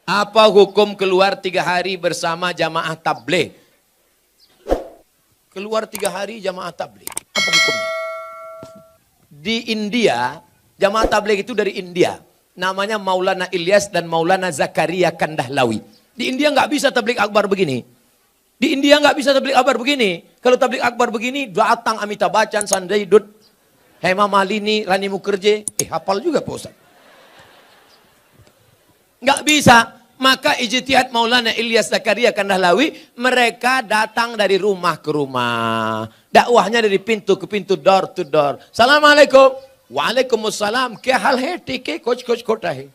Apa hukum keluar 3 hari bersama jamaah tabligh? Keluar 3 hari jamaah tabligh. Apa hukumnya? Di India, jamaah tabligh itu dari India. Namanya Maulana Ilyas dan Maulana Zakaria Kandahlawi. Di India nggak bisa tabligh akbar begini. Di India nggak bisa tabligh akbar begini. Kalau tabligh akbar begini, datang Amitabh Bachchan, Sanjay Dutt, Hema Malini, Rani Mukherjee. Hafal juga Pak Ustaz. Nggak bisa. Maka ijtihad Maulana Ilyas Zakaria Kandahlawi, mereka datang dari rumah ke rumah. Dakwahnya dari pintu ke pintu, door to door. Assalamualaikum. Waalaikumsalam. Kya hal hai? Tike kuch kota hai.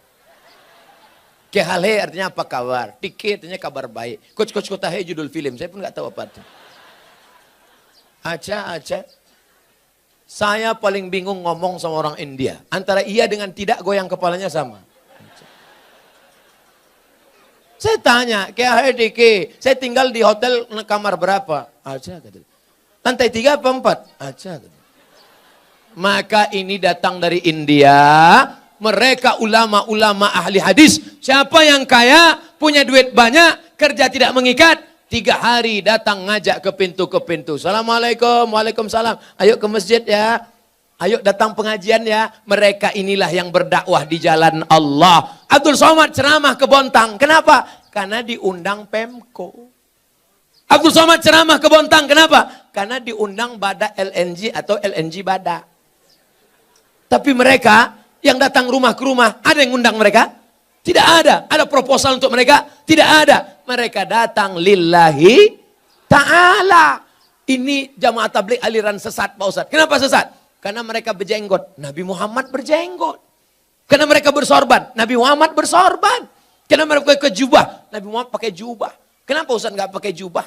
Kya hal hai artinya apa kabar? Tike artinya kabar baik. Kuch kota hai judul film. Saya pun nggak tahu apa itu. Acha. Saya paling bingung ngomong sama orang India. Antara iya dengan tidak goyang kepalanya sama. Saya tanya, kya hai dike? Saya tinggal di hotel kamar berapa? Acha kata. Lantai 3 apa 4? Acha kata. Maka ini datang dari India. Mereka ulama-ulama ahli hadis. Siapa yang kaya, punya duit banyak, kerja tidak mengikat, 3 hari datang ngajak ke pintu. Assalamualaikum, waalaikumsalam. Ayo ke masjid ya. Ayo datang pengajian ya. Mereka inilah yang berdakwah di jalan Allah. Abdul Somad ceramah ke Bontang. Kenapa? Karena diundang Pemko. Abdul Somad ceramah ke Bontang. Kenapa? Karena diundang Bada LNG atau LNG Bada. Tapi mereka yang datang rumah ke rumah, ada yang undang mereka? Tidak ada. Ada proposal untuk mereka? Tidak ada. Mereka datang lillahi ta'ala. Ini jamaah tabligh aliran sesat Pak Ustaz. Kenapa sesat? Karena mereka berjenggot. Nabi Muhammad berjenggot. Karena mereka bersorban. Nabi Muhammad bersorban. Karena mereka pakai jubah. Nabi Muhammad pakai jubah. Kenapa Ustaz nggak pakai jubah?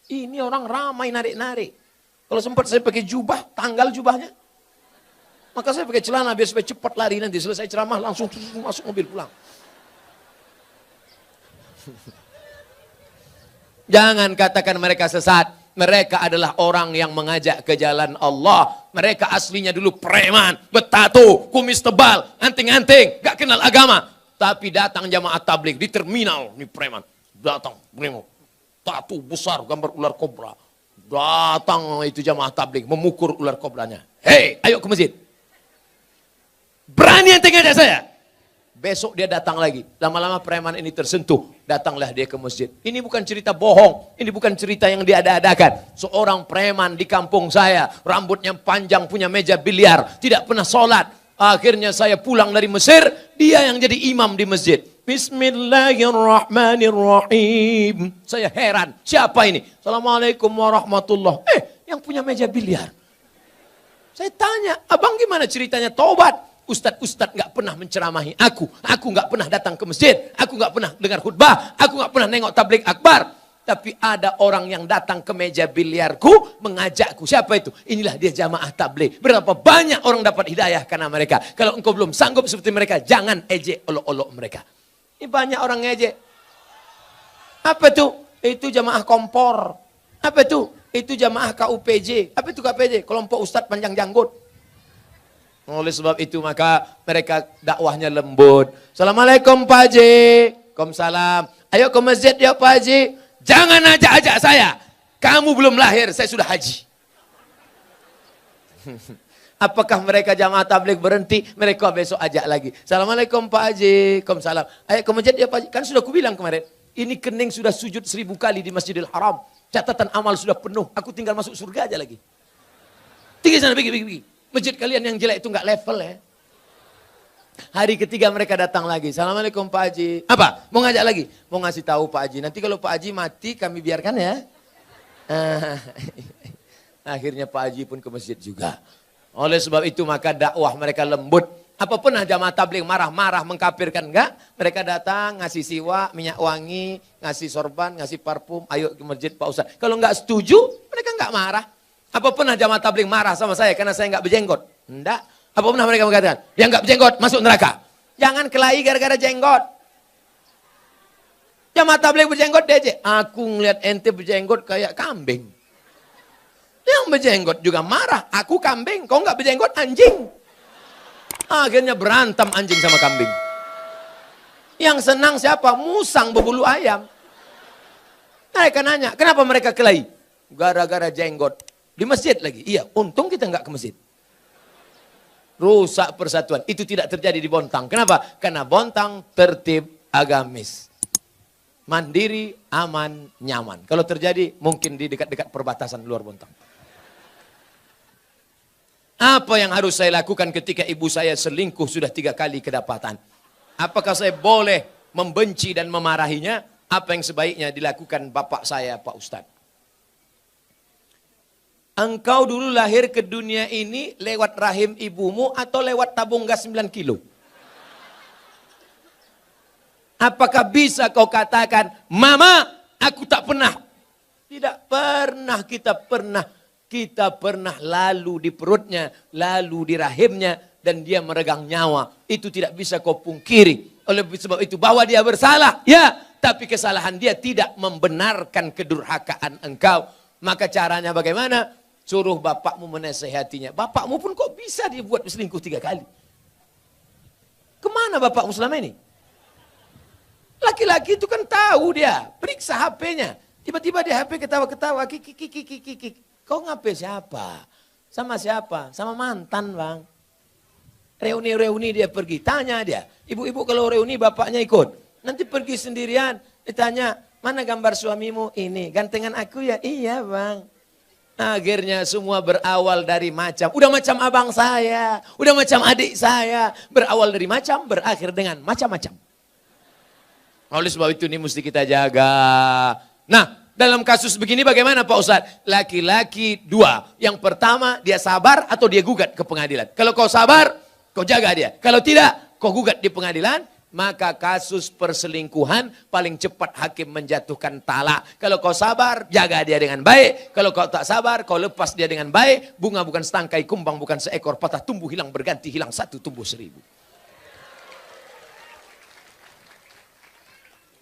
Ini orang ramai narik-narik. Kalau sempat saya pakai jubah, tanggal jubahnya. Maka saya pakai celana biar supaya cepat lari nanti. Selesai ceramah langsung masuk mobil pulang. Jangan katakan mereka sesat. Mereka adalah orang yang mengajak ke jalan Allah. Mereka aslinya dulu preman, bertato, kumis tebal, anting-anting, gak kenal agama. Tapi datang jamaah tabligh di terminal, ini preman. Datang, bremo, tato besar, gambar ular kobra. Datang itu jamaah tabligh, memukul ular kobranya. Hei, ayo ke masjid. Berani anting ngajak saya? Besok dia datang lagi. Lama-lama preman ini tersentuh. Datanglah dia ke masjid. Ini bukan cerita bohong. Ini bukan cerita yang diada-adakan. Seorang preman di kampung saya. Rambutnya panjang, punya meja biliar. Tidak pernah sholat. Akhirnya saya pulang dari Mesir. Dia yang jadi imam di masjid. Bismillahirrahmanirrahim. Saya heran. Siapa ini? Assalamualaikum warahmatullah. Yang punya meja biliar. Saya tanya, abang gimana ceritanya tobat? Ustadz nggak pernah menceramahi aku. Aku nggak pernah datang ke masjid. Aku nggak pernah dengar khutbah. Aku nggak pernah nengok tabligh akbar. Tapi ada orang yang datang ke meja biliarku mengajakku. Siapa itu? Inilah dia jamaah tabligh. Berapa banyak orang dapat hidayah karena mereka. Kalau engkau belum sanggup seperti mereka, jangan ejek olok-olok mereka. Ini banyak orang ngejek. Apa itu? Itu jamaah kompor. Apa itu? Itu jamaah KUPJ. Apa itu KUPJ? Kelompok Ustadz Panjang Janggut. Oleh sebab itu maka mereka dakwahnya lembut. Assalamualaikum Pak Haji. Waalaikumsalam. Ayo ke masjid ya Pak Haji. Jangan ajak-ajak saya. Kamu belum lahir, saya sudah haji. Apakah mereka jamaah tabligh berhenti? Mereka besok ajak lagi. Assalamualaikum Pak Haji. Waalaikumsalam. Ayo ke masjid ya Pak Haji. Kan sudah kubilang kemarin. Ini kening sudah sujud 1000 kali di Masjidil Haram. Catatan amal sudah penuh. Aku tinggal masuk surga aja lagi. Tinggi sana, pergi. Masjid kalian yang jelek itu nggak level ya. Hari ketiga mereka datang lagi. Assalamualaikum Pak Haji. Apa? Mau ngajak lagi? Mau ngasih tahu Pak Haji. Nanti kalau Pak Haji mati kami biarkan ya. Akhirnya Pak Haji pun ke masjid juga. Oleh sebab itu maka dakwah mereka lembut. Apa pernah jamaah tabligh marah-marah mengkafirkan? Enggak. Mereka datang ngasih siwak, minyak wangi, ngasih sorban, ngasih parfum. Ayo ke masjid Pak Ustaz. Kalau nggak setuju mereka nggak marah. Apa pernah jamaah tabligh marah sama saya karena saya nggak berjenggot? Enggak. Apa pernah mereka mengatakan, yang nggak berjenggot masuk neraka? Jangan kelahi gara-gara jenggot. Jamaah tabligh berjenggot DJ. Aku ngeliat ente berjenggot kayak kambing. Yang berjenggot juga marah. Aku kambing, kau nggak berjenggot anjing. Akhirnya berantem anjing sama kambing. Yang senang siapa? Musang berbulu ayam. Mereka nanya, kenapa mereka kelahi? Gara-gara jenggot. Di masjid lagi. Iya, untung kita nggak ke masjid. Rusak persatuan. Itu tidak terjadi di Bontang. Kenapa? Karena Bontang tertib agamis. Mandiri, aman, nyaman. Kalau terjadi mungkin di dekat-dekat perbatasan luar Bontang. Apa yang harus saya lakukan ketika ibu saya selingkuh sudah 3 kali kedapatan? Apakah saya boleh membenci dan memarahinya? Apa yang sebaiknya dilakukan bapak saya, Pak Ustadz? Engkau dulu lahir ke dunia ini lewat rahim ibumu atau lewat tabung gas 9 kilo? Apakah bisa kau katakan, Mama, aku tak pernah. Tidak pernah kita pernah lalu di perutnya, lalu di rahimnya, dan dia meregang nyawa. Itu tidak bisa kau pungkiri. Oleh sebab itu bahwa dia bersalah, ya, tapi kesalahan dia tidak membenarkan kedurhakaan engkau. Maka caranya bagaimana? Suruh bapakmu menasehatinya. Bapakmu pun kok bisa dibuat selingkuh 3 kali? Kemana bapakmu selama ini? Laki-laki itu kan tahu dia. Periksa HP-nya. Tiba-tiba di HP ketawa-ketawa. Kau ngapain siapa? Sama siapa? Sama mantan, Bang. Reuni-reuni dia pergi. Tanya dia. Ibu-ibu kalau reuni bapaknya ikut. Nanti pergi sendirian. Ditanya, mana gambar suamimu? Ini. Gantengan aku ya? Iya, Bang. Akhirnya semua berawal dari macam. Udah macam abang saya. Udah macam adik saya. Berawal dari macam, berakhir dengan macam-macam. Oleh sebab itu ini mesti kita jaga. Nah, dalam kasus begini bagaimana Pak Ustadz? Laki-laki 2. Yang pertama dia sabar atau dia gugat ke pengadilan. Kalau kau sabar, kau jaga dia. Kalau tidak, kau gugat di pengadilan. Maka kasus perselingkuhan paling cepat hakim menjatuhkan talak. Kalau kau sabar, jaga dia dengan baik. Kalau kau tak sabar, kau lepas dia dengan baik. Bunga bukan setangkai, kumbang bukan seekor. Patah tumbuh hilang berganti, hilang 1 tumbuh 1000.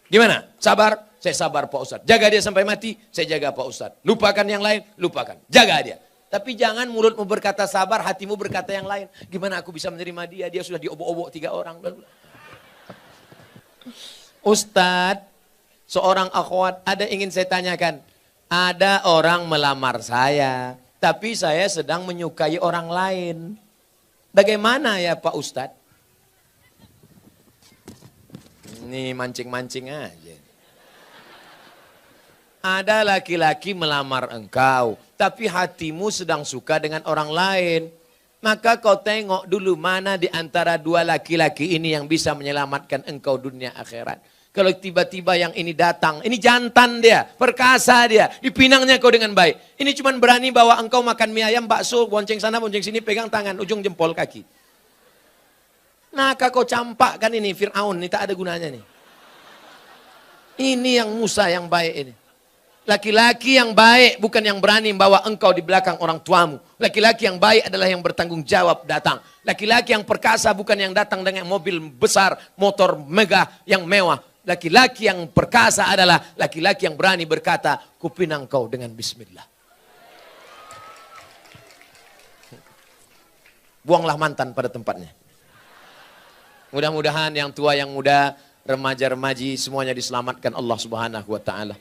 Gimana? Sabar? Saya sabar Pak Ustadz. Jaga dia sampai mati, saya jaga Pak Ustadz. Lupakan yang lain, lupakan. Jaga dia. Tapi jangan mulutmu berkata sabar, hatimu berkata yang lain. Gimana aku bisa menerima dia? Dia sudah diobok-obok 3 orang. Ustadz, seorang akhwat, ada ingin saya tanyakan. Ada orang melamar saya, tapi saya sedang menyukai orang lain. Bagaimana ya Pak Ustadz? Ini mancing-mancing aja. Ada laki-laki melamar engkau, tapi hatimu sedang suka dengan orang lain. Maka kau tengok dulu mana di antara 2 laki-laki ini yang bisa menyelamatkan engkau dunia akhirat. Kalau tiba-tiba yang ini datang, ini jantan dia, perkasa dia, dipinangnya kau dengan baik. Ini cuma berani bawa engkau makan mie ayam, bakso, bonceng sana, bonceng sini, pegang tangan, ujung jempol kaki. Nah, kau campakkan ini Fir'aun, ini tak ada gunanya nih. Ini yang Musa yang baik ini. Laki-laki yang baik bukan yang berani membawa engkau di belakang orang tuamu. Laki-laki yang baik adalah yang bertanggung jawab datang. Laki-laki yang perkasa bukan yang datang dengan mobil besar, motor megah yang mewah. Laki-laki yang perkasa adalah laki-laki yang berani berkata, kupinang kau dengan bismillah. Buanglah mantan pada tempatnya. Mudah-mudahan yang tua, yang muda, remaja-remaji semuanya diselamatkan Allah Subhanahu wa taala.